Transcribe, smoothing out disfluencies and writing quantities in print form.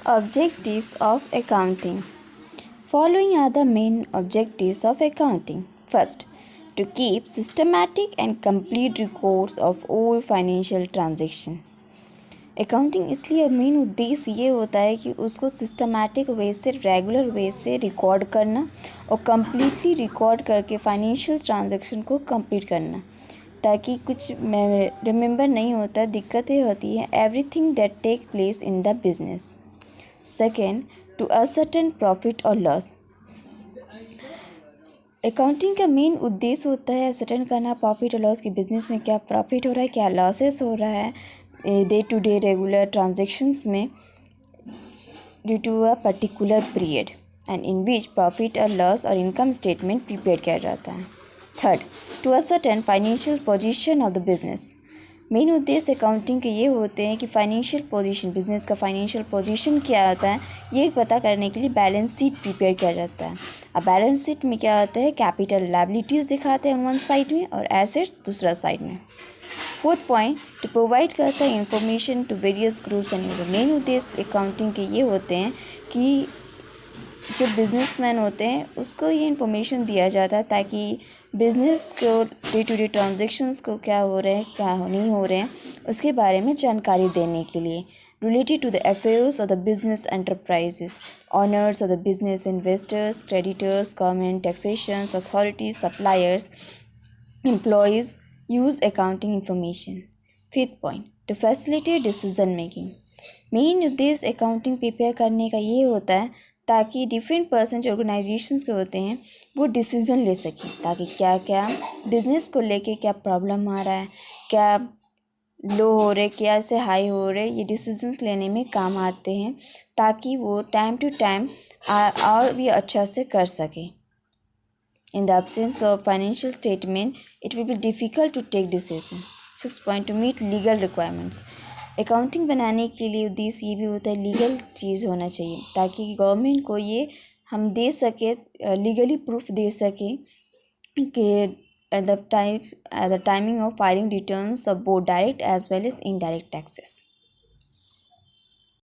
Objectives of accounting. Following are the main objectives of accounting. First, to keep systematic and complete records of all financial transaction. Accounting इसलिए main उद्देश्य ये होता है कि उसको systematic way से regular way से रिकॉर्ड करना और कम्प्लीटली रिकॉर्ड करके फाइनेंशियल ट्रांजैक्शन को कंप्लीट करना, ताकि कुछ रिमेंबर नहीं होता, दिक्कतें होती हैं everything that take place in the business. Second, to ascertain profit और लॉस. अकाउंटिंग का मेन उद्देश्य होता है असर्टेन करना प्रॉफिट और लॉस की, बिजनेस में क्या प्रॉफिट हो रहा है, क्या लॉसेस हो रहा है day to day regular transactions में due to a particular period, and in which profit और लॉस और इनकम स्टेटमेंट प्रिपेयर किया जाता है. Third, to ascertain financial position of the business. Main उद्देश्य अकाउंटिंग के ये होते हैं कि फाइनेंशियल पोजीशन, बिजनेस का फाइनेंशियल पोजीशन क्या होता है ये पता करने के लिए बैलेंस शीट प्रिपेयर किया जाता है. अब बैलेंस शीट में क्या होता है, कैपिटल लायबिलिटीज़ दिखाते हैं वन साइड में और एसेट्स दूसरा साइड में. फोर्थ पॉइंट, टू प्रोवाइड करता है information to various groups and. Main उद्देश्य अकाउंटिंग के ये होते हैं कि जो बिजनेसमैन होते हैं उसको ये इन्फॉर्मेशन दिया जाता है ताकि बिज़नेस को डे टू डे ट्रांजेक्शन्स को क्या हो रहे हैं क्या नहीं हो रहे हैं उसके बारे में जानकारी देने के लिए. Related to the affairs of the business enterprises, owners of the business, investors, creditors, government, taxation authorities, suppliers, employees use accounting information. Fifth point, to facilitate decision making. Main उद्देश्य अकाउंटिंग प्रिपेयर करने का ये होता है ताकि different person जो organisations के होते हैं वो डिसीज़न ले सकें, ताकि क्या क्या बिज़नेस को लेके क्या प्रॉब्लम आ रहा है, क्या लो हो रहे, क्या से हाई हो रहे, ये डिसीजंस लेने में काम आते हैं ताकि वो टाइम टू टाइम और भी अच्छा से कर सकें. In the absence of financial statement, it will be difficult to take decision. 6 point, to meet legal requirements. Accounting बनाने के लिए उद्देश्य ये भी होता है लीगल चीज़ होना चाहिए ताकि गवर्नमेंट को ये हम दे सके, लीगली प्रूफ दे सके कि at the timing of filing returns of both direct as well as indirect taxes.